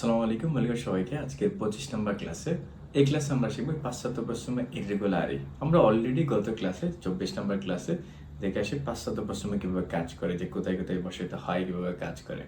আসসালামু আলাইকুম, ওয়েলকাম সবাইকে আজকের 25 নম্বর ক্লাসে। এই ক্লাসে আমরা শিখব পাশ্চাত্য পশ্চিমে ইররেগুলারি। আমরা অলরেডি গত ক্লাসে 24 নম্বর ক্লাসে দেখে আসি পাশ্চাত্য পশ্চিমে কীভাবে কাজ করে, যে কোথায় কোথায় বসাতে হয়, কীভাবে কাজ করে,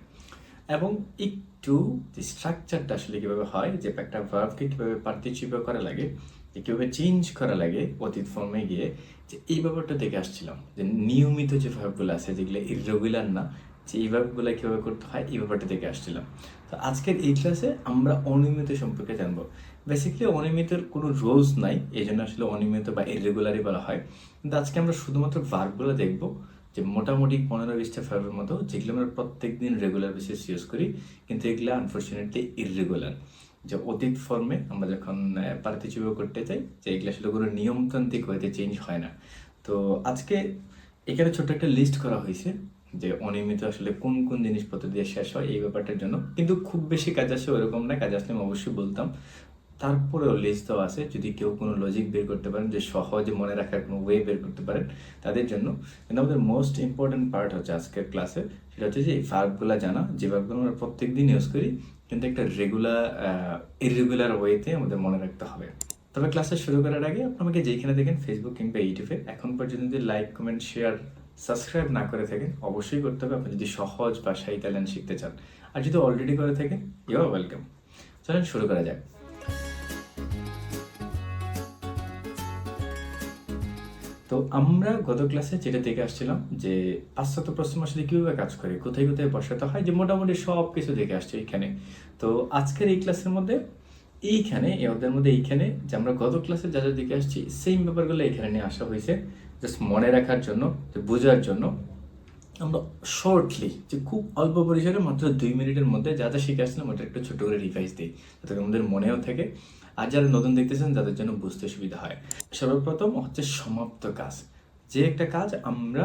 এবং একটু যে স্ট্রাকচারটা আসলে কীভাবে হয়, যে একটা ভার্বকে কীভাবে পার্টিসিপেট করা লাগে, যে কীভাবে চেঞ্জ করা লাগে অতীত ফর্মে গিয়ে, যে এই ব্যাপারটা দেখে আসছিলাম। যে নিয়মিত যে ভার্বগুলো আছে যেগুলো ইররেগুলার না, যে এই ভার্বগুলো কীভাবে করতে হয় এই ব্যাপারটা দেখে আসছিলাম। তো আজকের এই ক্লাসে আমরা অনিয়মিত সম্পর্কে জানবো। বেসিক্যালি অনিয়মিতের কোনো রোলস নাই, এই জন্য আসলে অনিয়মিত বা ইররেগুলারই বলা হয়। কিন্তু আজকে আমরা শুধুমাত্র ভার্বগুলো দেখবো, যে মোটামুটি 15-20টা ভার্বের মতো, যেগুলো আমরা প্রত্যেক দিন রেগুলার বেসিস ইউজ করি, কিন্তু এগুলো আনফর্চুনেটলি ইররেগুলার। যে অতীত ফর্মে আমরা যখন পার্টিসিপেট করতে চাই, যে এগুলো আসলে কোনো নিয়মতান্ত্রিক হইতে চেঞ্জ হয় না। তো আজকে এখানে ছোট্ট একটা লিস্ট করা হয়েছে যে অনিয়মিত আসলে কোন কোন জিনিসপত্র দিয়ে শেষ হয় এই ব্যাপারটার জন্য। কিন্তু খুব বেশি কাজ আসে ওরকম না, কাজ আসলে আমি অবশ্যই বলতাম। তারপরেও লিস্ট দেওয়া আছে, যদি কেউ কোনো লজিক বের করতে পারেন, যে সহজে মনে রাখার কোনো ওয়ে বের করতে পারেন তাদের জন্য। কিন্তু আমাদের মোস্ট ইম্পর্টেন্ট পার্ট হচ্ছে আজকের ক্লাসে, সেটা হচ্ছে যে এই ভার্বগুলো জানা, যে ভার্বগুলো আমরা প্রত্যেক দিন ইউজ করি, কিন্তু একটা ইররেগুলার ওয়েতে আমাদের মনে রাখতে হবে। তবে ক্লাসে শুরু করার আগে আপনি আমাকে যেখানে দেখেন, ফেসবুক কিংবা ইউটিউবে, এখন পর্যন্ত যদি লাইক, কমেন্ট, শেয়ার, সাবস্ক্রাইব না করে থাকেন অবশ্যই করতে হবে, আপনি যদি সহজ ভাষায় ইতালিয়ান শিখতে চান। আর যদি অলরেডি করে থাকেন, ইউ আর ওয়েলকাম। চলেন শুরু করা যাক। তো আমরা গত ক্লাসে যেটা দেখে আসছিলাম, যে পাশ্চাত্য পশ্চিম আসলে কীভাবে কাজ করে, কোথায় কোথায় বসাতে হয়, যে মোটামুটি সব কিছু দেখে আসছে এইখানে। তো আজকের এই ক্লাসের মধ্যে ওদের মধ্যে এইখানে যে আমরা গত ক্লাসে যা যা দেখে আসছি, সেম ব্যাপারগুলো এখানে নিয়ে আসা হয়েছে, জাস্ট মনে রাখার জন্য, যে বোঝার জন্য। আমরা শর্টলি, যে খুব অল্প পরিসরে মাত্র 2 মিনিটের মধ্যে যা যা শিখে আসলাম ওটা একটু ছোট করে রিভাইজ দিই, যাতে আমাদের মনেও থাকে, আর যারা নতুন দেখতেছেন তাদের জন্য বুঝতে সুবিধা হয়। সর্বপ্রথম হচ্ছে সমাপ্ত কাজ। যে একটা কাজ আমরা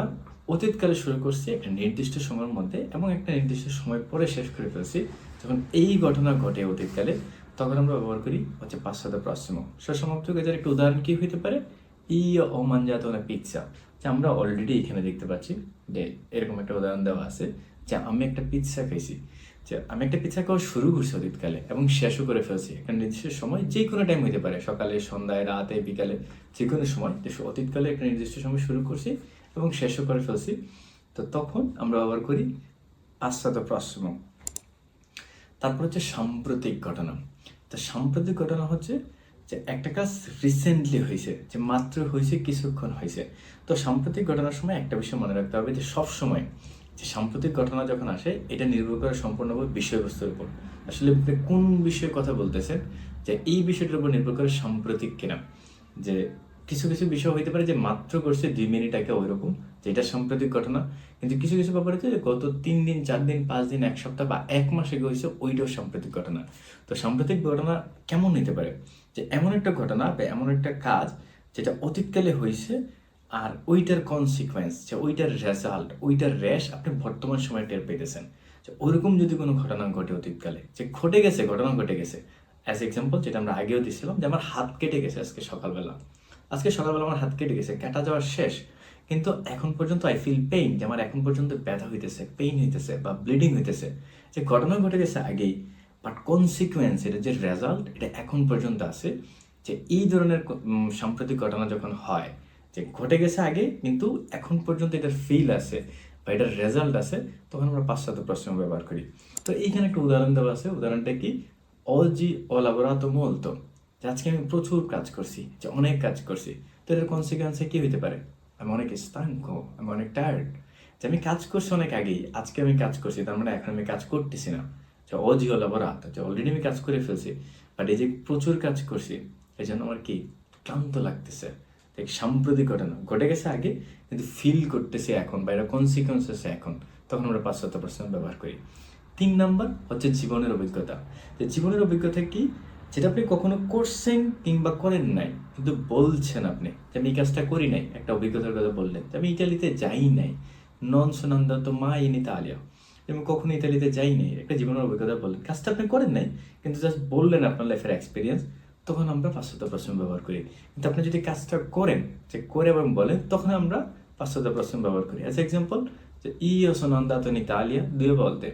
অতীতকালে শুরু করছি একটা নির্দিষ্ট সময়ের মধ্যে, এবং একটা নির্দিষ্ট সময় পরে শেষ করে ফেলছি, যখন এই ঘটনা ঘটে অতীতকালে, তখন আমরা ব্যবহার করি হচ্ছে পাশ্চাত্য প্রশ্ন। সমাপ্ত কাজের একটা উদাহরণ কি হইতে পারে? io ho mangiato una pizza। যে আমরা অলরেডি এখানে দেখতে পাচ্ছি যে এরকম একটা উদাহরণ দেওয়া আছে, যে আমি একটা পিৎজা খাইছি। যে আমি একটা পিৎজা খাওয়া শুরু করছি অতীতকালে এবং শেষও করে ফেলছি একটা নির্দিষ্ট সময়, যে কোনো টাইম হইতে পারে, সকালে, সন্ধ্যায়, রাতে, বিকালে, যে কোনো সময়। যে অতীতকালে একটা নির্দিষ্ট সময় শুরু করছি এবং শেষও করে ফেলছি, তো তখন আমরা ব্যবহার করি পাশ্চাত্য প্রশ্ন। তারপর হচ্ছে সাম্প্রতিক ঘটনা। তো সাম্প্রতিক ঘটনা হচ্ছে যে একটা কাজ রিসেন্টলি হয়েছে, যে মাত্র হয়েছে, কিছুক্ষণ হয়েছে। তো সাম্প্রতিক ঘটনার সময় একটা বিষয় মনে রাখতে হবে, যে সব সময় যে সাম্প্রতিক ঘটনা যখন আসে, এটা নির্ভর করে সম্পূর্ণভাবে বিষয়বস্তুর উপর। আসলে আপনি কোন বিষয়ে কথা বলতেছেন, যে এই বিষয়টার উপর নির্ভর করে সাম্প্রতিক কিনা। যে কিছু কিছু বিষয় হইতে পারে যে মাত্র করছে 2 মিনিট আগে, ওইরকম, যেটা সাম্প্রতিক ঘটনা। কিন্তু কিছু কিছু ব্যাপার হচ্ছে যে গত 3 দিন, 4 দিন, 5 দিন, 1 সপ্তাহ বা 1 মাস আগে হয়েছে, ওইটাও সাম্প্রতিক ঘটনা। তো সাম্প্রতিক ঘটনা কেমন হইতে পারে? যে এমন একটা ঘটনা বা এমন একটা কাজ যেটা অতীতকালে হয়েছে, আর ওইটার কনসিকুয়েন্স, যে ওইটার রেজাল্ট, ওইটার রেশ আপনি বর্তমান সময় টের পেতেছেন। যে ওইরকম যদি কোনো ঘটনা ঘটে অতীতকালে, যে ঘটে গেছে, ঘটনা ঘটে গেছে, অ্যাজ এক্সাম্পল যেটা আমরা আগেও দিয়েছিলাম, যে আমার হাত কেটে গেছে সকালবেলা আমার হাত কেটে গেছে, কাটা যাওয়ার শেষ, কিন্তু এখন পর্যন্ত আই ফিল পেইন, যে আমার এখন পর্যন্ত ব্যথা হইতেছে, পেইন হইতেছে বা ব্লিডিং হইতেছে। যে ঘটনা ঘটে গেছে আগেই, বাট কনসিকুয়েন্স, এটা যে রেজাল্ট, এটা এখন পর্যন্ত আছে। যে এই ধরনের সাম্প্রতিক ঘটনা যখন হয়, যে ঘটে গেছে আগে কিন্তু এখন পর্যন্ত এটার ফিল আছে বা এটার রেজাল্ট আছে, তখন আমরা পাশ্চাত্য প্রশ্ন ব্যবহার করি। তো এইখানে একটা উদাহরণ দেওয়া আছে, উদাহরণটা কি? oggi ho lavorato molto। যে আজকে আমি প্রচুর কাজ করছি, যে অনেক কাজ করছি। তো এটার কনসিকুয়েন্সে কি হইতে পারে? আমি অনেক স্তাঙ্ক, আমি অনেক টায়ার্ড। যে আমি কাজ করছি অনেক আগেই, আজকে আমি কাজ করছি, তার মানে এখন আমি কাজ করতেছি না। যে oggi ho lavorato, যে অলরেডি আমি কাজ করে ফেলছি, বাট এই যে প্রচুর কাজ করছি, এই জন্য আমার কি ক্লান্ত লাগতেছে। দেখ, সাম্প্রতিক ঘটনা ঘটে গেছে আগে, কিন্তু ফিল করতেছে এখন, বা এটা কনসিকুয়েন্স আছে এখন, তখন আমরা পাশ্চাত্য প্রশ্ন ব্যবহার করি। 3 নাম্বার হচ্ছে জীবনের অভিজ্ঞতা। যে জীবনের অভিজ্ঞতা কি? যেটা আপনি কখনো করছেন কিংবা করেন নাই, কিন্তু বলছেন আপনি যে আমি এই কাজটা করি নাই। একটা অভিজ্ঞতার কথা বললেন, যে আমি ইতালিতে যাই নাই, নন sono andato mai in Italia। আমি কখনো ইতালিতে যাই নাই, একটা জীবনের অভিজ্ঞতা বললেন, কাজটা আপনি করেন নাই, কিন্তু জাস্ট বললেন আপনার লাইফের এক্সপিরিয়েন্স, তখন আমরা পাশ্চাত্য প্রশ্ন ব্যবহার করি। কিন্তু আপনি যদি কাজটা করেন, যে করে এবং বলেন, তখন আমরা পাশ্চাত্য প্রশ্ন ব্যবহার করি। অ্যাজ এক্সাম্পল, যে io sono andato in Italia 2 volte।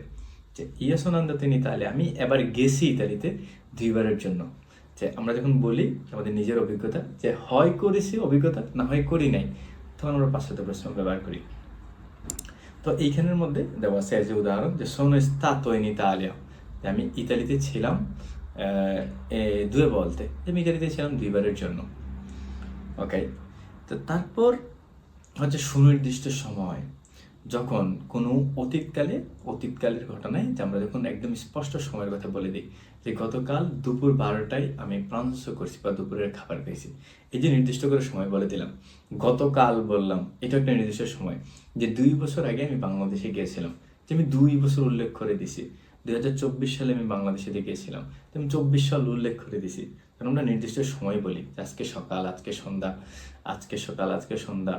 যে ইয়া sono andato in Italia, আমি এবার গেছি ইতালিতে 2বারের জন্য। যে আমরা যখন বলি আমাদের নিজের অভিজ্ঞতা, যে হয় করেছি অভিজ্ঞতা, না হয় করি নাই, তখন আমরা পাশ্চাত্য প্রশ্ন ব্যবহার করি। তো এইখানের মধ্যে দেওয়া আছে যে উদাহরণ, যে sono stato in Italia, যে আমি ইতালিতে ছিলাম 2 volte, যে আমি ইতালিতে ছিলাম 2বারের জন্য। ওকে, তো তারপর হচ্ছে সুনির্দিষ্ট সময়, যখন কোনো অতীতকালের ঘটনায়, যে আমরা যখন একদম স্পষ্ট সময়ের কথা বলে দিই, যে গতকাল দুপুর 12টায় আমি প্রাঞ্চ করছি বা দুপুরের খাবার খেয়েছি, এই যে নির্দিষ্ট করে সময় বলে দিলাম, গতকাল বললাম, এটা একটা নির্দিষ্ট সময়। যে 2 বছর আগে আমি বাংলাদেশে গিয়েছিলাম, যে আমি 2 বছর উল্লেখ করে দিছি, 2024 সালে আমি বাংলাদেশে গিয়েছিলাম, তো আমি 24 সাল উল্লেখ করে দিছি। কারণ আমরা নির্দিষ্ট সময় বলি, আজকে সকাল, আজকে সন্ধ্যা, আজকে সকাল, আজকে সন্ধ্যা,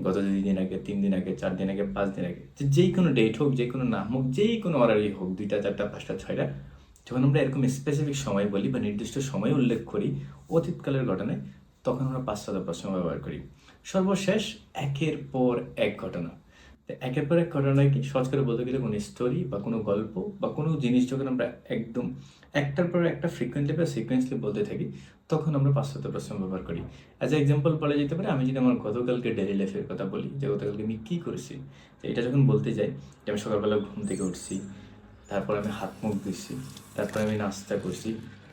গত 2 দিন আগে, 3 দিন আগে, 4 দিন আগে, 5 দিন আগে, যে কোনো ডেট হোক, যে কোনো নাম হোক, যে কোনো অর্ডারই হোক, 2টা, 4টা, 5টা, 6টা, যখন আমরা এরকম স্পেসিফিক সময় বলি বা নির্দিষ্ট সময় উল্লেখ করি অতীতকালের ঘটনায়, তখন আমরা পাশ্চাত্য প্রশ্ন ব্যবহার করি। সর্বশেষ একের পর এক ঘটনা। তো একের পর এক ঘটনায় কি, সহজ করে বলতে গেলে কোনো স্টোরি বা কোনো গল্প বা কোনো জিনিস যখন আমরা একদম একটার পর একটা ফ্রিকুয়েন্টলি বা সিকোয়েন্সলি বলতে থাকি, তখন আমরা পাশ্চাত্য প্রশ্ন ব্যবহার করি। অ্যাজ এ এক্সাম্পল বলা যেতে পারে, আমি যদি আমার গতকালকে ডেইলি লাইফের কথা বলি, যে গতকালকে আমি কী করেছি, তো এটা যখন বলতে যাই, যে আমি সকালবেলা ঘুম থেকে উঠছি, তারপর আমি হাত মুখ ধুইছি, তারপর আমি নাস্তা করছি,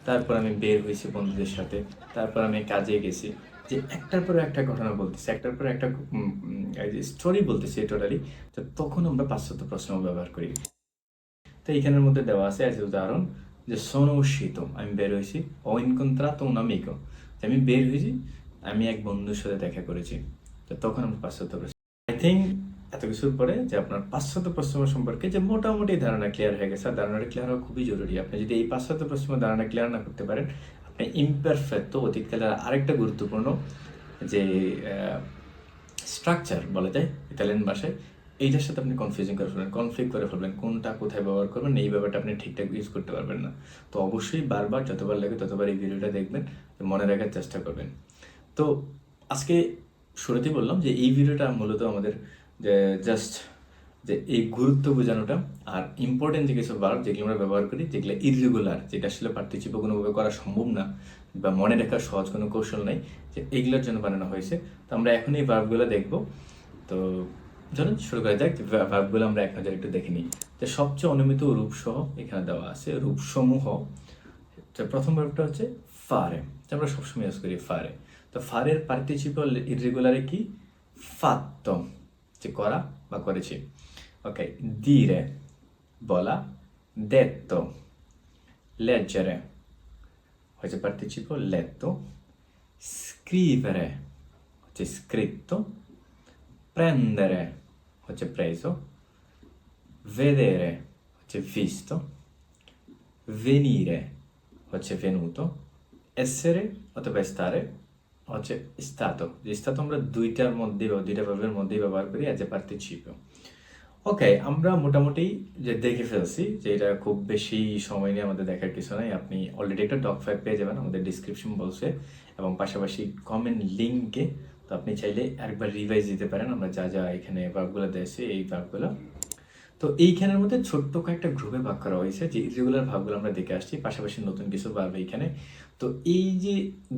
তারপর আমি বের হয়েছি বন্ধুদের সাথে, তারপর আমি কাজে গেছি, যে একটার পর একটা ঘটনা বলতেছি, একটার পর একটা স্টোরি বলতেছি টোটালি, তো তখন আমরা পাশ্চাত্য প্রশ্ন ব্যবহার করি। তো এইখানের মধ্যে দেওয়া আছে অ্যাজ উদাহরণ, যে sono uscito, আমি বের হয়েছি, ho incontrato un amico, যে আমি বের হয়েছি, আমি এক বন্ধুর সাথে দেখা করেছি, তো তখন আমরা পাশ্চাত্য প্রশ্ন। আই থিঙ্ক এত কিছুর পরে যে আপনার পাশ্চাত্য প্রশ্ন সম্পর্কে যে মোটামুটি ধারণা ক্লিয়ার হয়ে গেছে। আর ধারণাটা ক্লিয়ার হওয়া খুবই জরুরি। আপনি যদি এই পাশ্চাত্য প্রশ্ন ধারণা ক্লিয়ার না করতে পারেন, আপনি ইমপারফেক্ট, অতীতকালের আরেকটা গুরুত্বপূর্ণ যে স্ট্রাকচার বলা যায় ইতালিয়ান ভাষায়, এইটার সাথে আপনি কনফিউজিং করে ফেলবেন, কনফ্লিক্ট করে ফেলবেন, কোনটা কোথায় ব্যবহার করবেন, এই ব্যাপারটা আপনি ঠিকঠাক ইউজ করতে পারবেন না। তো অবশ্যই বারবার, যতবার লাগে ততবার এই ভিডিওটা দেখবেন, মনে রাখার চেষ্টা করবেন। তো আজকে শুরুতেই বললাম যে এই ভিডিওটা মূলত আমাদের যে জাস্ট যে এই গুরুত্ব বোঝানোটা, আর ইম্পর্টেন্ট যে কিছু ভার্ব যেগুলো আমরা ব্যবহার করি, যেগুলো ইররেগুলার, যেটা আসলে পার্টিসিপে কোনোভাবে করা সম্ভব না বা মনে রাখার সহজ কোনো কৌশল নাই, যে এইগুলোর জন্য বানানো হয়েছে। তো আমরা এখন এই ভার্বগুলো দেখবো। তো চলুন শুরু করা যাক। ভার্বগুলো আমরা এক নজরে একটু দেখে নিই। যে সবচেয়ে অনুমিত রূপসহ এখানে দেওয়া আছে রূপসমূহ। তো প্রথম ভার্বটা হচ্ছে ফারে, আমরা সবসময় ইউজ করি ফারে। তো ফারের পার্টিসিপল ইররেগুলারে কি, ফাত্তো, যে করা বা করেছি। ওকে, dire, বলা, detto, leggere হচ্ছে পার্টিসিপল letto, scrivere হচ্ছে scritto, prendere হচ্ছে preso, vedere হচ্ছে visto, venire হচ্ছে venuto, essere অথবা stare হচ্ছে stato। যে stato আমরা দুইটা ভার্বের মধ্যেই ব্যবহার করি অ্যাজ এ পার্টিসিপল। ওকে, আমরা মোটামুটি যে দেখে ফেলছি, যে এটা খুব বেশি সময় নিয়ে আমাদের দেখার কিছু নাই। আপনি অলরেডি একটা টপ 5 পেয়ে যাবেন আমাদের ডিসক্রিপশন বক্সে এবং পাশাপাশি কমেন্ট লিঙ্কে। তো আপনি চাইলে একবার রিভাইজ দিতে পারেন আমরা যা যা এখানে ভার্বগুলো দিয়েছি, এই ভার্বগুলো। তো এইখানের মধ্যে ছোট্ট কয়েকটা গ্রুপে ভাগ করা হয়েছে, যে ইরেগুলার ভার্বগুলো আমরা দেখে আসছি, পাশাপাশি নতুন কিছু ভার্ব এইখানে। তো এই যে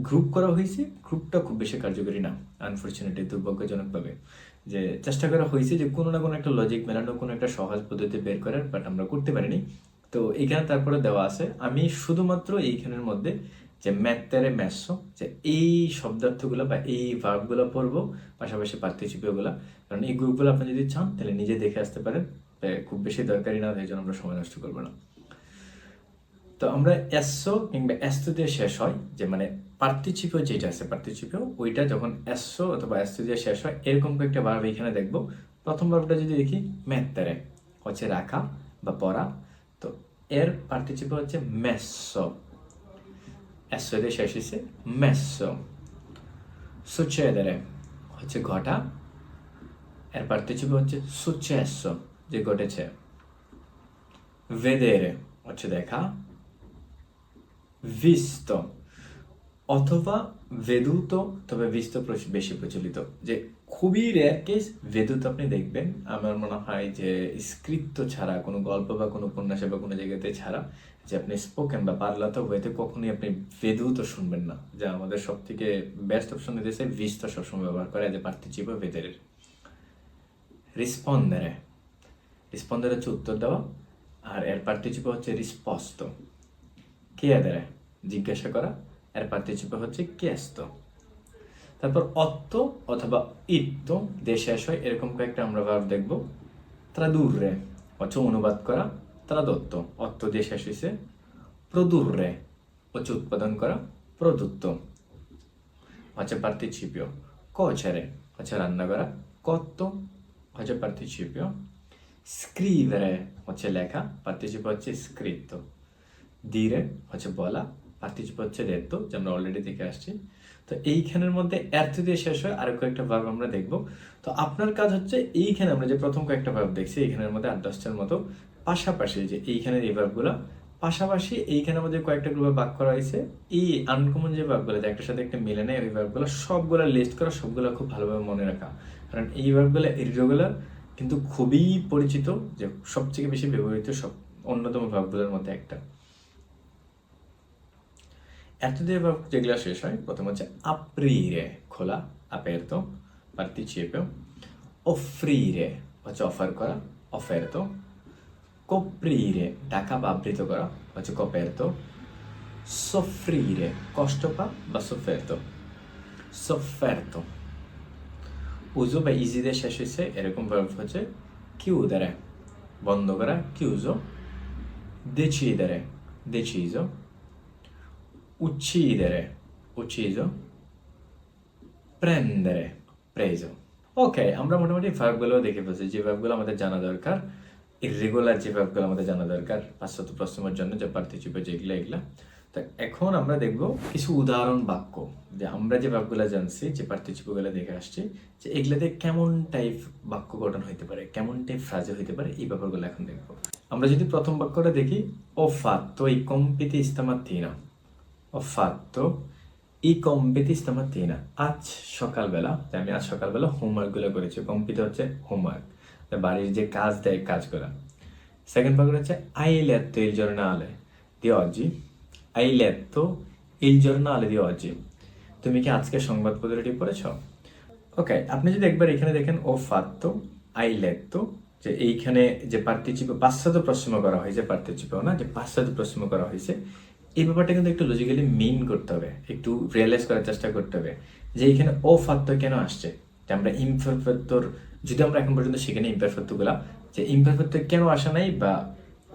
গ্রুপ করা হয়েছে, গ্রুপটা খুব বেশি কার্যকরী না, আনফরচুনেটলি, দুর্ভাগ্যজনকভাবে। যে চেষ্টা করা হয়েছে যে কোনো না কোনো একটা লজিক মেলানো, কোনো একটা সহজ পদ্ধতি বের করার, বাট আমরা করতে পারিনি। তো এইখানে তারপরে দেওয়া আছে, আমি শুধুমাত্র এইখানের মধ্যে যে ম্যাত্তারে ম্যাসো, যে এই শব্দার্থগুলো বা এই ভার্বগুলো পড়বো, পাশাপাশি পার্টিসিপেগুলো। কারণ এই গ্রুপগুলো আপনি যদি চান তাহলে নিজে দেখে আসতে পারেন, খুব বেশি দরকারি না, এই জন্য আমরা সময় নষ্ট করবো না। তো আমরা এসো কিংবা এস্তো দিয়ে শেষ হয়, যে মানে পার্টিসিপেও যেটা আছে, পার্টিসিপেও ওইটা যখন এসো অথবা এস্তো দিয়ে শেষ হয়, এরকম একটা ভার্ব এখানে দেখবো। প্রথম ভার্বটা যদি দেখি, মেত্তারে হচ্ছে রাখা বা পড়া, তো এর পার্টিসিপে হচ্ছে মেসো, এসো দিয়ে শেষ হয়েছে মেসো। সুচেদারে হচ্ছে ঘটা, এর পার্টিসিপে হচ্ছে সুচেসো, যে ঘটেছে। vedere হচ্ছে দেখা, visto অথবা veduto, তবে visto বেশি প্রচলিত, যে খুবই রেয়ার কেস ভেদুত আপনি দেখবেন, আমার মনে হয় যে স্ক্রিপ্ট ছাড়া কোনো গল্প বা কোনো উপন্যাসে বা কোনো জায়গাতে ছাড়া যে আপনি স্পোকেন বা পারলাতো হইতে কখনোই আপনি ভেদুত শুনবেন না। যা আমাদের সব থেকে বেস্ট অপশন দিতেছে ভিস্তা সবসময় ব্যবহার করে যে পার্টিচিপো ভেতরের রিসপন্ডারে। রিসপন্ডার হচ্ছে উত্তর দেওয়া, আর এর পার্টিচিপো হচ্ছে রিস্পস্ত, কে এদের জিজ্ঞাসা করা, এর পার্টিচিপো হচ্ছে কেস্ত। তারপর অত্ত অথবা ইত্ত দিয়ে শেষ হয় এরকম কয়েকটা আমরা ভার্ব দেখব। ত্রাদুররে হচ্ছে অনুবাদ করা, ত্রাদত্ত অত্ত দিয়ে শেষ হয়েছে। প্রদুররে হচ্ছে উৎপাদন করা, প্রদত্ত হচ্ছে পার্টিচিপিও। কচেরে হচ্ছে রান্না করা, কত্ত হচ্ছে পার্টিচিপিও। স্ক্রিভere হচ্ছে লেখা, পার্টিচিপো হচ্ছে স্ক্রিত্তো। দিরে হচ্ছে বলা, পার্টিচিপো হচ্ছে detto, যে আমরা অলরেডি দেখে আসছি। তো এইখানের মধ্যে এর্থ দিয়ে শেষ হয় আরো কয়েকটা ভার্ব আমরা দেখব। তো আপনার কাজ হচ্ছে এইখানে আমরা যে প্রথম কয়েকটা ভার্ব দেখছি এইখানের মধ্যে 8-10টার মতো পাশাপাশি যে এইখানের এই ভার্বগুলো পাশাপাশি এইখানের মধ্যে কয়েকটা গ্রুপে ভাগ করা হয়েছে, এই আনকমন যে ভার্বগুলো যে একটার সাথে একটা মিলে নেয় ওই ভার্বগুলো সবগুলো লিস্ট করা, সবগুলো খুব ভালোভাবে মনে রাখা। কারণ এই ভার্বগুলো ইররেগুলার কিন্তু খুবই পরিচিত, যে সবথেকে বেশি ব্যবহৃত সব অন্যতম ভার্বগুলোর মধ্যে একটা। এত দিয়ে ভার্ব যেগুলো শেষ হয় প্রথম হচ্ছে aprire খোলা, aperto participio। offrire হচ্ছে অফার করা, offerto। coprire ঢাকা বা আবৃত করা হচ্ছে coperto। soffrire কষ্ট পা বা sofferto, sofferto। উজো বা ইজি দিয়ে শেষ হয়েছে এরকম ভার্ব হচ্ছে chiudere বন্ধ করা, chiuso। decidere deciso। uccidere ucciso। prendere preso। ওকে, আমরা মোটামুটি ভার্বগুলো দেখে ফেলছি, যে ভার্বগুলো আমাদের জানা দরকার, ইররেগুলার যে ভার্বগুলো আমাদের জানা দরকার পাশ্চাত্য প্রশ্নের জন্য, যে পার্টিচিপে যেগুলো এগুলা। তো এখন আমরা দেখব কিছু উদাহরণ বাক্য, যে আমরা যে ভার্বগুলো জানছি যে পার্টিচিপেগুলো দেখে আসছি, যে এগুলাতে কেমন টাইপ বাক্য গঠন হইতে পারে, কেমন টাইপ ফ্রাজে হইতে পারে, এই ব্যাপারগুলো এখন দেখব। আমরা যদি প্রথম বাক্যটা দেখি, ho fatto i compiti stamattina। ho fatto i compiti stamattina। আজ সকালবেলা, আমি আজ সকালবেলা হোমওয়ার্কগুলো করেছি। কম্পিটি হচ্ছে হোমওয়ার্ক, বাড়ির যে কাজ দেয় কাজগুলো। সেকেন্ড পার্ট হচ্ছে hai letto il giornale di oggi। hai letto il giornale di oggi। তুমি কি আজকে সংবাদপত্রটি পড়েছো? ওকে, আপনি যদি একবার এখানে দেখেন ও ফাত্তো hai letto, যে এইখানে যে পার্টিচিপে পাশ্চাত্য প্রশ্ন করা হয়েছে, পার্টিচিপেও না, যে পাশ্চাত্য প্রশ্ন করা হয়েছে, এই ব্যাপারটা কিন্তু একটু লজিক্যালি মিন করতে হবে, একটু রিয়েলাইজ করার চেষ্টা করতে হবে যে এইখানে ও ফাত্তো কেন আসছে। যে আমরা ইমপারফেক্টর, যদি আমরা এখন পর্যন্ত শিখিনি ইমপারফেক্টগুলা, যে ইমপারফেক্ট কেন আসে নাই বা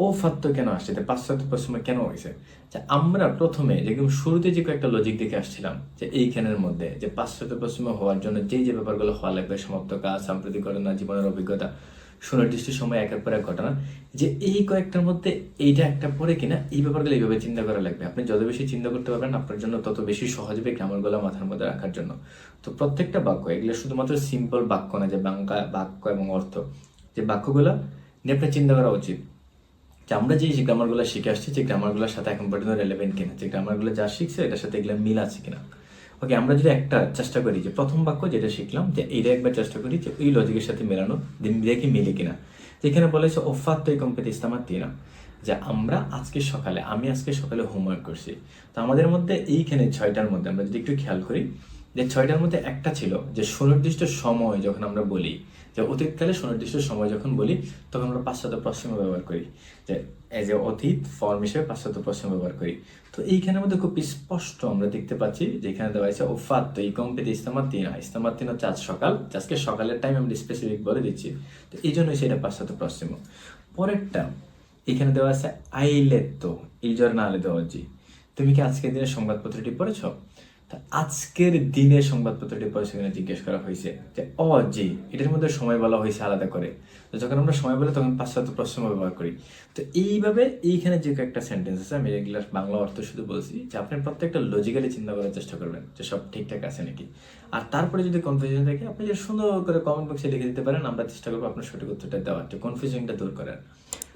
ও ফাত্তো কেন আসছে, পাশ্চাত্য প্রশ্ন কেন হয়েছে। যে আমরা প্রথমে যেরকম শুরুতে যে কয়েকটা লজিক দেখে আসছিলাম, যে এইখানের মধ্যে যে পাশ্চাত্য প্রশ্ন হওয়ার জন্য যে ব্যাপারগুলো হওয়া লাগবে, সমাপ্ত কাজ, সাম্প্রতিক ঘটনা, জীবনের অভিজ্ঞতা, সুনির্দিষ্ট সময় একের পর এক ঘটনা, যে এই কয়েকটার মধ্যে এইটা একটা পড়ে কিনা, এই ব্যাপারগুলো এইভাবে চিন্তা করা লাগবে। আপনি যত বেশি চিন্তা করতে পারবেন আপনার জন্য তত বেশি সহজ হবে গ্রামারগুলো মাথার মধ্যে রাখার জন্য। তো প্রত্যেকটা বাক্য, এগুলো শুধুমাত্র সিম্পল বাক্য না, যে বাংলা বাক্য এবং অর্থ, যে বাক্যগুলো নিয়ে আপনার চিন্তা করা উচিত, যে আমরা যে গ্রামারগুলো শিখে আসছি, যে গ্রামারগুলোর সাথে এখন পর্যন্ত রেলেভেন্ট কিনা, যে গ্রামারগুলো যা শিখছে এটার সাথে এগুলো মিল আছে কিনা। ওকে, আমরা যদি একটা চেষ্টা করি, যে প্রথম বাক্য যেটা শিখলাম, যে এইটা একবার চেষ্টা করি যে ওই লজিকের সাথে মেলানো, দেখি মিলে কিনা। যেখানে বলেছে ও ফাত্তো i compiti stamattina, যে আমি আজকে সকালে হোমওয়ার্ক করছি। তো আমাদের মধ্যে এইখানে 6টার মধ্যে আমরা যদি একটু খেয়াল করি, যে 6টার মধ্যে একটা ছিল যে সুনির্দিষ্ট সময়, যখন আমরা বলি যে অতীতকালে সুনির্দিষ্ট সময় যখন বলি তখন আমরা পাশ্চাত্য প্রশ্ন ব্যবহার করি, যে এজ এ অতীত ফর্ম হিসেবে পাশ্চাত্য প্রশ্ন ব্যবহার করি। তো এইখানের মধ্যে খুব স্পষ্ট আমরা দেখতে পাচ্ছি যেখানে দেওয়া হয়েছে ও ফাত্তো i compiti stamattina। stamattina হচ্ছে আজ সকাল, আজকে সকালের টাইম আমরা স্পেসিফিক বলে দিচ্ছি, তো এই জন্যই সেটা পাশ্চাত্য প্রশ্ন। পরেরটা এখানে দেওয়া আছে hai letto il giornale di oggi। তুমি কি আজকের দিনের সংবাদপত্রটি পড়েছো? তা আজকের দিনের সংবাদপত্রটি পড়েছো কিনা জিজ্ঞেস করা হয়েছে, যে oggi এটার মধ্যে সময় বলা হয়েছে আলাদা করে। তো যখন আমরা সময় বলি তখন পাশ্চাত্য প্রশ্ন ব্যবহার করি। তো এইভাবে এইখানে যে একটা সেন্টেন্স আছে, আমি রেগুলার বাংলা অর্থ শুধু বলছি, যে আপনি প্রত্যেকটা লজিক্যালি চিন্তা করার চেষ্টা করবেন যে সব ঠিকঠাক আছে নাকি। আর তারপরে যদি কনফিউশন থাকে আপনি যে সুন্দর করে কমেন্ট বক্সে লিখে দিতে পারেন, আমরা চেষ্টা করবো আপনার সঠিক উত্তরটা দেওয়ার, যে কনফিউশনটা দূর করার।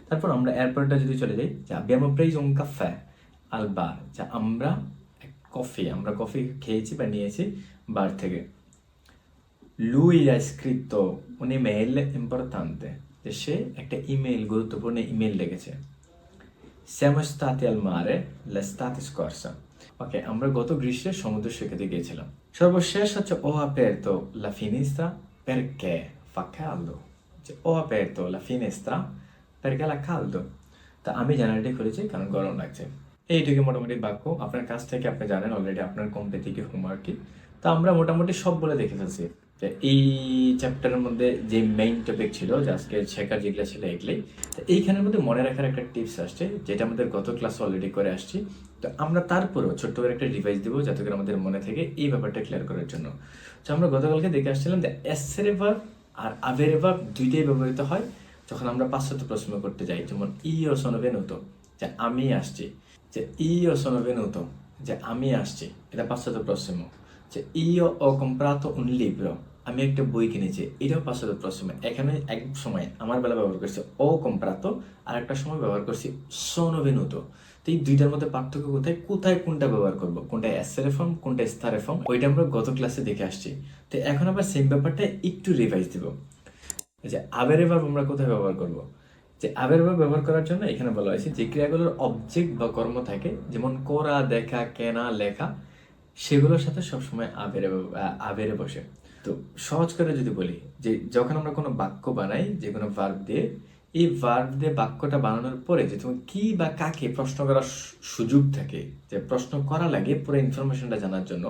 তারপর আমরা এরপরটা যদি চলে যাই, যে abbiamo preso un caffè al bar, যে আমরা কফি খেয়েছি বা নিয়েছি বার থেকে। lui ha scritto un email importante, যে সে একটা ইমেল, গুরুত্বপূর্ণ ইমেল লিখেছে। Siamo stati al mare l'estate scorsa. ওকে, আমরা গত গ্রীষ্মে সমুদ্র সৈকতে গিয়েছিলাম। সর্বশেষ হচ্ছে ho aperto la finestra perché fa caldo, যে ho aperto la finestra perché la caldo, তা আমি জানালাটি খুলেছি কারণ গরম লাগছে। এইটুকু মোটামুটি বাক্য। আপনার কাছ থেকে আপনি জানেন অলরেডি আপনার কম্পিটিটিভ হোমওয়ার্ক কি। তা আমরা মোটামুটি সব বলে দেখে ফেলছি যে এই চ্যাপ্টারের মধ্যে যে মেইন টপিক ছিল, যে আজকে শেখার যেগুলো ছিল এগুলোই। তো এইখানের মধ্যে মনে রাখার একটা টিপস আসছে, যেটা আমাদের গত ক্লাসে অলরেডি করে আসছি। তো আমরা তারপরেও ছোট্ট করে একটা রিভাইজ দেবো যাতে করে আমাদের মনে থেকে এই ব্যাপারটা ক্লিয়ার করার জন্য। তো আমরা গতকালকে দেখে আসছিলাম যে এসের ভার্ব আর আভের ভার্ব দুইটাই ব্যবহৃত হয় যখন আমরা পাশ্চাত্য প্রশ্ন করতে যাই। যেমন ইও sono venuto, যে আমি আসছি, যে io sono venuto, যে আমি আসছি, এটা পাশ্চাত্য প্রশ্ন। যে io ho comprato un libro, আমি একটা বই কিনেছি, এটাও পাশ্চাত্য প্রশ্ন। এখানে এক সময় আমার বেলা ব্যবহার করছি ও comprato, আর একটা সময় ব্যবহার করছি sono venuto। তো এই দুইটার মধ্যে পার্থক্য কোথায়, কোথায় কোনটা ব্যবহার করবো, কোনটা এসের ফর্ম, কোনটা স্টারের ফর্ম, ওইটা আমরা গত ক্লাসে দেখে আসছি। তো এখন আবার সেম ব্যাপারটা একটু রিভাইজ দিব। যে আবেরে ভার্ব আমরা কোথায় ব্যবহার করব, যে আবের ভার্ব ব্যবহার করার জন্য এখানে বলা হয়েছে যে ক্রিয়াগুলোর অবজেক্ট বা কর্ম থাকে, যেমন করা, দেখা, কেনা, লেখা, সেগুলোর সাথে সবসময় আবেরে বসে। তো সহজ করে যদি বলি, যে যখন আমরা কোনো বাক্য বানাই যে কোনো ভার্ব দিয়ে, এই ভার্ব দিয়ে বাক্যটা বানানোর পরে যে তুমি কি বা কাকে প্রশ্ন করার সুযোগ থাকে, যে প্রশ্ন করা লাগে পুরো ইনফরমেশনটা জানার জন্য,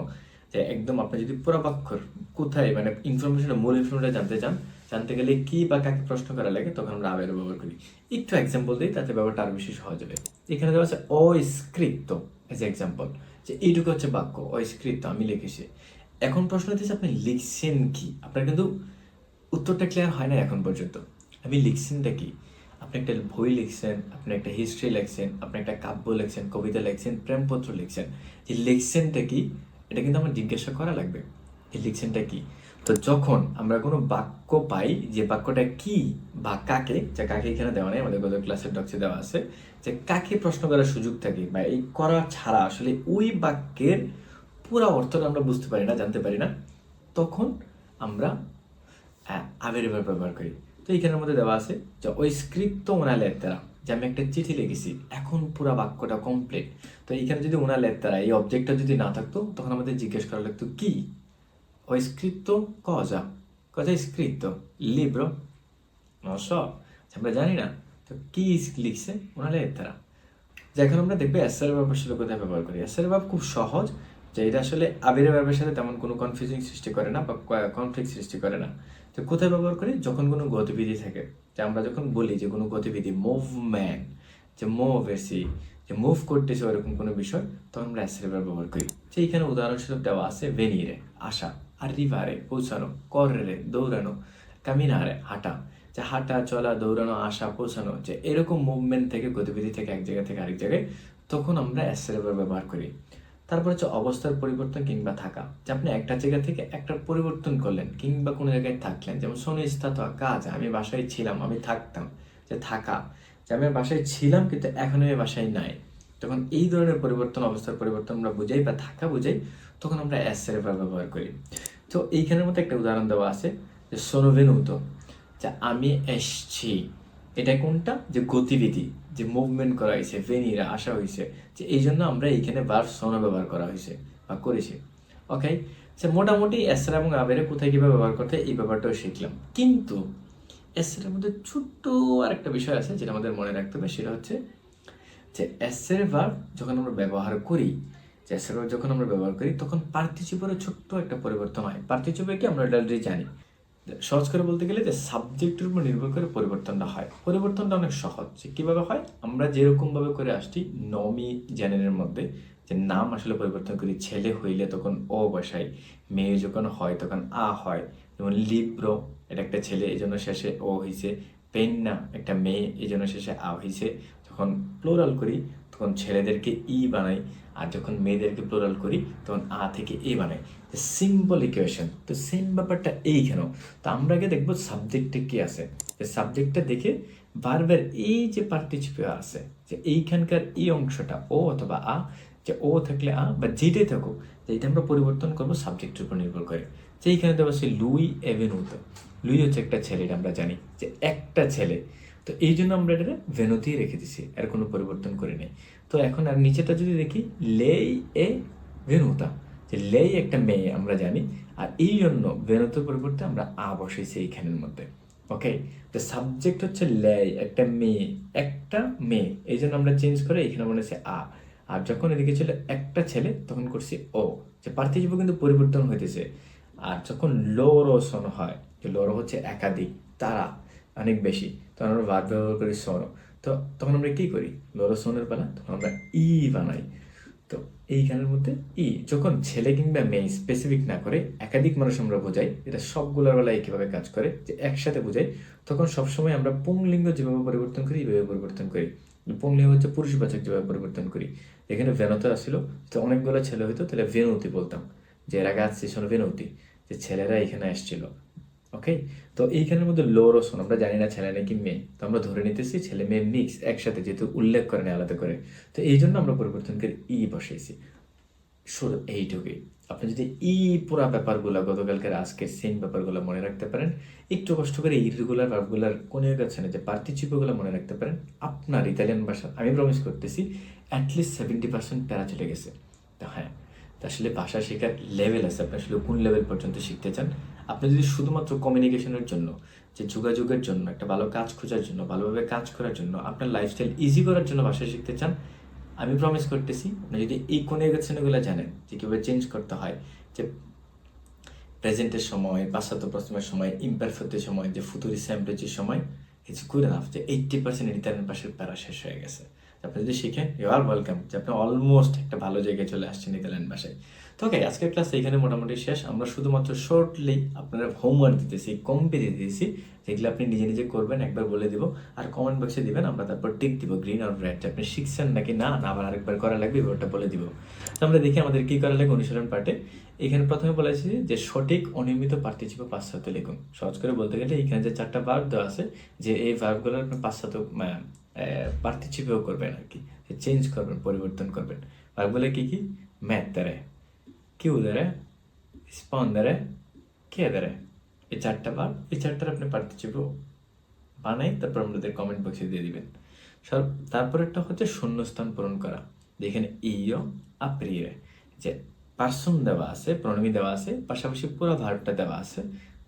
যে একদম আপনি যদি পুরো বাক্যর কোথায় মানে ইনফরমেশনটা, মূল ইনফরমেশনটা জানতে চান, জানতে গেলে কি বা কাকে প্রশ্ন করা লাগে, তখন আমরা আবের ব্যবহার করি। একটু এক্সাম্পল দিই, তাতে ব্যাপারটা আরো বেশি সহজ হবে। এখানে দেওয়া আছে ও স্ক্রিপ্টো এজ এক্সাম্পল, যে এইটুকু হচ্ছে বাক্য, ও স্ক্রিপ্টো আমি লিখেছি। এখন প্রশ্ন হচ্ছে আপনি লিখছেন কি, আপনার কিন্তু উত্তরটা ক্লিয়ার হয় না এখন পর্যন্ত। আমি লিখছেনটা কি, আপনি একটা বই লিখছেন, আপনি একটা হিস্ট্রি লিখছেন, আপনি একটা কাব্য লিখছেন, কবিতা লিখছেন, প্রেমপত্র লিখছেন, যে লিখছেনটা কি, এটা কিন্তু আমার জিজ্ঞাসা করা লাগবে, এই লিখছেনটা কি। তো যখন আমরা কোনো বাক্য পাই যে বাক্যটা কি বা কাকে, যে কাকে এখানে দেওয়া নেই, আমাদের গত ক্লাসের ডক্সে দেওয়া আছে, যে কাকে প্রশ্ন করার সুযোগ থাকে বা এই করা ছাড়া আসলে ওই বাক্যের পুরো অর্থটা আমরা বুঝতে পারি না, জানতে পারি না, তখন আমরা আবের ভার্ব ব্যবহার করি। তো এইখানের মধ্যে দেওয়া আছে যে ওই স্ক্রিপ্ট ওনা লেত্তারা, যে আমি একটা চিঠি লিখেছি, এখন পুরো বাক্যটা কমপ্লিট। তো এইখানে যদি ওনা লেত্তারা এই অবজেক্টটা যদি না থাকতো, তখন আমাদের জিজ্ঞেস করা লাগতো কি, ho scritto cosa? Cosa hai scritto? Il libro? Non lo so, আমরা জানি না। তো কি লিখছে, ওনা লেত্তারা। যে এখন আমরা দেখবো এসের ভার্ব আসলে কোথায় ব্যবহার করি। এসের ভার্ব খুব সহজ, যে এটা আসলে আবের ভার্বের সাথে তেমন কোনো কনফিউজিং সৃষ্টি করে না বা কনফ্লিক্ট সৃষ্টি করে না। তো কোথায় ব্যবহার করি, যখন কোনো গতিবিধি থাকে, যে আমরা যখন বলি যে কোনো গতিবিধি, মুভমেন্ট, যে মুভেছি, যে মুভ করতেছে ওরকম কোনো বিষয়, তখন আমরা এসের ভার্ব ব্যবহার করি। যে এখানে উদাহরণস্বরূপ দেওয়া আছে ভেনিরে আসা, arrivare পৌঁছানো, correre দৌড়ানো, camminare হাঁটা, যে হাঁটা, চলা, দৌড়ানো, আসা, পৌঁছানো, যে এরকম মুভমেন্ট থেকে, গতিবিধি থেকে এক জায়গা থেকে আরেক জায়গায়, তখন আমরা এসের ভার্ব ব্যবহার করি। তারপর হচ্ছে অবস্থার পরিবর্তন কিংবা থাকা, যে আপনি একটা জায়গা থেকে একটা পরিবর্তন করলেন কিংবা কোনো জায়গায় থাকলেন, যেমন সোনিস্তাত কাজ, আমি বাসায় ছিলাম, আমি থাকতাম, যে থাকা, যে আমি বাসায় ছিলাম কিন্তু এখন আমি বাসায় নাই, তখন এই ধরনের পরিবর্তন, অবস্থার পরিবর্তন আমরা বুঝাই বা থাকা বুঝাই, তখন আমরা এসের ভার্ব ব্যবহার করি। তো এইখানের মধ্যে একটা উদাহরণ দেওয়া আছে যে sono venuto, যে আমি এসছি, এটা কোনটা, যে গতিবিধি, যে মুভমেন্ট করা হয়েছে, ভেনিরা আসা হয়েছে, যে এই জন্য আমরা এইখানে ভার্ব sono ব্যবহার করা হয়েছে বা করেছি। ওকে, সে মোটামুটি এসের এবং আবেরে কোথায় কিভাবে ব্যবহার করতে এই ব্যাপারটাও শিখলাম। কিন্তু এসের মধ্যে ছোট্ট আরেকটা বিষয় আছে যেটা আমাদের মনে রাখতে হবে, সেটা হচ্ছে যে এসের ভার্ব যখন আমরা ব্যবহার করি, যে এসের ভার্ব যখন আমরা ব্যবহার করি, তখন পার্টিসিপের ছোট্ট একটা পরিবর্তন হয়। পার্টিসিপে কি আমরা অলরেডি জানি, সহজ করে বলতে গেলে যে সাবজেক্টের উপর নির্ভর করে পরিবর্তনটা হয়। পরিবর্তনটা অনেক সহজ, যে কীভাবে হয়, আমরা যেরকম ভাবে করে আসছি নমি জেনারের মধ্যে, যে নাম আসলে পরিবর্তন করি, ছেলে হইলে তখন ও বসাই, মেয়ে যখন হয় তখন আ হয়। যেমন লিব্রো, এটা একটা ছেলে এই জন্য শেষে ও হয়েছে, পেন্না একটা মেয়ে এই জন্য শেষে আ হয়েছে। যখন প্লোরাল করি তখন ছেলেদেরকে ই বানাই, আর যখন মেয়েদেরকে প্লোরাল করি তখন আ থেকে এ বানাই। Simple equation. তো সেম ব্যাপারটা এইখানেও। তো আমরা আগে দেখবো সাবজেক্টে কি আছে, যে সাবজেক্টটা দেখে ভার্বের এই যে পার্টিসিপেট আছে, যে এইখানকার এই অংশটা ও অথবা আ, যে ও থাকলে আ বা যেটাই থাকুক, যে এটা আমরা পরিবর্তন করবো সাবজেক্টের উপর নির্ভর করে। যে এইখানে দেওয়া আছে লুই এভেনুতে, লুই হচ্ছে একটা ছেলে, এটা আমরা জানি যে একটা ছেলে, তো এই জন্য আমরা এটা ভেনুতেই রেখে দিছি, এর কোনো পরিবর্তন করে নেই। তো এখন আর নিচেটা যদি দেখি, লেই এ ভেনুতা, যে লেই একটা মেয়ে আমরা জানি, আর এই জন্য ভেনুতের পরিবর্তে আমরা আ বসাইছি এইখানের মধ্যে। ওকে, তো সাবজেক্ট হচ্ছে লেই, একটা মেয়ে, একটা মেয়ে, এই জন্য আমরা চেঞ্জ করে এখানে মনে হচ্ছে আ। আর যখন এদিকে ছিল একটা ছেলে, তখন করছি ও, যে পার্থিব কিন্তু পরিবর্তন হইতেছে। আর যখন লোরোসন হয়, যে লোরো হচ্ছে একাধিক, তারা অনেক বেশি, তখন আমরা ভার্ব ব্যবহার করি সনো। তো তখন আমরা কি করি, লোরোসনের বেলা তখন আমরা ই বানাই। তো এইখানের মধ্যে ই যখন ছেলে কিংবা মেয়ে স্পেসিফিক না করে একাধিক মানুষ আমরা বোঝাই, এটা সবগুলোর বেলায় কিভাবে কাজ করে, যে একসাথে বোঝাই, তখন সবসময় আমরা পুংলিঙ্গ যেভাবে পরিবর্তন করি এইভাবে পরিবর্তন করি। পুংলিঙ্গ হচ্ছে পুরুষবাচক, যেভাবে পরিবর্তন করি। এখানে ভেনতে আসছিল, তো অনেকগুলো ছেলে হইতো, তাহলে ভেনতি বলতাম, যে এর আগে আসছে শোনো ভেনতি, যে ছেলেরা এখানে আসছিল। ওকে, তো এইখানের মধ্যে লোরোসন আমরা জানি না ছেলে নাকি মেয়ে, তো আমরা ধরে নিতেছি ছেলে মেয়ে মিক্স একসাথে, যেহেতু উল্লেখ করে না আলাদা করে, তো এই জন্য আমরা পরিবর্তন করে ই বসাইছি। শুধু এইটুকুই। আপনি যদি এই পুরা ব্যাপারগুলো, গতকালকের আজকের সেম ব্যাপারগুলো মনে রাখতে পারেন, একটু কষ্ট করে ইররেগুলার ভার্বগুলার কোনো আছে না, যে পার্টিসিপেগুলো মনে রাখতে পারেন, আপনার ইতালিয়ান ভাষা আমি প্রমিস করতেছি অ্যাটলিস্ট 70% প্যারা চলে গেছে। তো হ্যাঁ, তো আসলে ভাষা শেখার লেভেল আছে, আপনি আসলে কোন লেভেল পর্যন্ত শিখতে চান। আপনি যদি শুধুমাত্র কমিউনিকেশনের জন্য, যে যোগাযোগের জন্য, একটা ভালো কাজ খোঁজার জন্য, ভালোভাবে কাজ করার জন্য, আপনার লাইফস্টাইল ইজি করার জন্য ভাষা শিখতে চান, আমি প্রমিস করতেছি, আপনি যদি এই কনজুগেশনগুলো জানেন, যে কীভাবে চেঞ্জ করতে হয়, যে প্রেজেন্টের সময়, পাশ্চাত্য প্রশ্নের সময়, ইমপারফেক্টের সময়, যে ফুতুরি স্যাম্পলের সময়, ইটস গুড এনাফ, যে 80% ইটালিয়ান ভাষার প্যারা শেষ হয়ে গেছে। আপনি যদি শিখেন, ইউ আর ওয়েলকাম, যে আপনি অলমোস্ট একটা ভালো জায়গায় চলে আসছেন ইতালিয়ান ভাষায়। তো ওকে, আজকের ক্লাস এইখানে মোটামুটি শেষ। আমরা শুধুমাত্র শর্টলি আপনারা হোমওয়ার্ক দিতেছি, কমপি দিতেছি, যেগুলো আপনি নিজে নিজে করবেন, একবার বলে দিব, আর কমেন্ট বক্সে দিবেন, আমরা তারপর টিক দিব গ্রিন আর রেড, আপনি শিখছেন নাকি না, না আবার আরেকবার করা লাগবে, ব্যাপারটা বলে দিব। তো আমরা দেখি আমাদের কি করা লাগে অনুশীলন পার্টে। এখানে প্রথমে বলেছি যে সঠিক অনিয়মিত পার্টিসিপ পাশ্চাত্য লিখুন। সহজ করে বলতে গেলে এখানে যে 4টা ভার্ব দেওয়া আছে, যে এই ভার্বগুলোর আপনি পাশ্চাত্য পার্টিসিপেও করবেন আর কি, চেঞ্জ করবেন, পরিবর্তন করবেন। ভার্বগুলো কি কি, mettere, chiudere, rispondere, chiedere, এই 4টা ভার্ব, এই 4টার আপনি পার্টিসিপেও বানাই, তারপর আমাদের কমেন্ট বক্সে দিয়ে দিবেন। তারপর একটা হচ্ছে শূন্যস্থান পূরণ করা, যেখানে ইও aprire, যে পার্সন দেওয়া আছে, প্রণমী দেওয়া আছে, পাশাপাশি পুরো ভার্বটা দেওয়া আছে,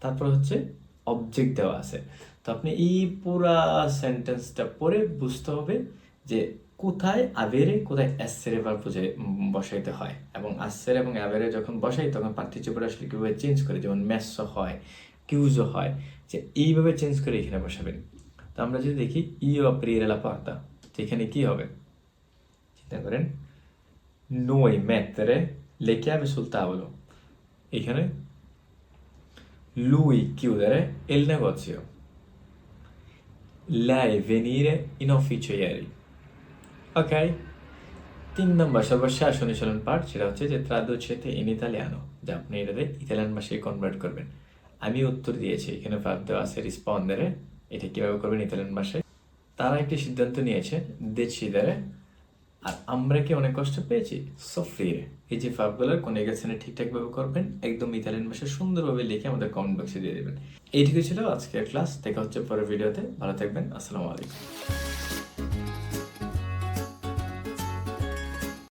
তারপর হচ্ছে অবজেক্ট দেওয়া আছে। তো আপনি এই পুরা সেন্টেন্সটা পড়ে বুঝতে হবে যে কোথায় আবেরে, কোথায় অ্যাসেরে ভার্ব বসাইতে হয়, এবং আসের এবং অ্যাবেরে যখন বসাই তখন পার্টিসিপেট আসলে কীভাবে চেঞ্জ করে, যেমন মেসো হয়, কিউজো হয়, যে এইভাবে চেঞ্জ করে এখানে বসাবেন। তো আমরা যদি দেখি ইও aprire la porta, এখানে কি হবে, চিন্তা করেন, noi mettere le chiavi sul tavolo, এখানে lui chiudere il negozio, lei venire in ufficio ieri। ok, 3 নম্বর সর্বশেষ অনুশীলন পাঠ, সেটা হচ্ছে যে traducete in italiano, যে আপনি এটাতে ইতালিয়ান ভাষায় কনভার্ট করবেন। আমি উত্তর দিয়েছি, এখানে ভার্ব দেওয়া আছে rispondere, এটা কিভাবে করবেন ইতালিয়ান ভাষায়। তারা একটি সিদ্ধান্ত নিয়েছে, decidere, আর আমরা কি অনেক কষ্ট পেয়েছি, soffrire। এই যে ভার্বগুলোর কনজুগেশনে ঠিকঠাকভাবে করবেন, একদম ইতালিয়ান ভাষায় সুন্দরভাবে লিখে আমাদের কমেন্ট বক্সে দিয়ে দেবেন। এইটুকু ছিল আজকের ক্লাস, দেখা হচ্ছে পরের ভিডিওতে, ভালো থাকবেন, আসসালামু আলাইকুম।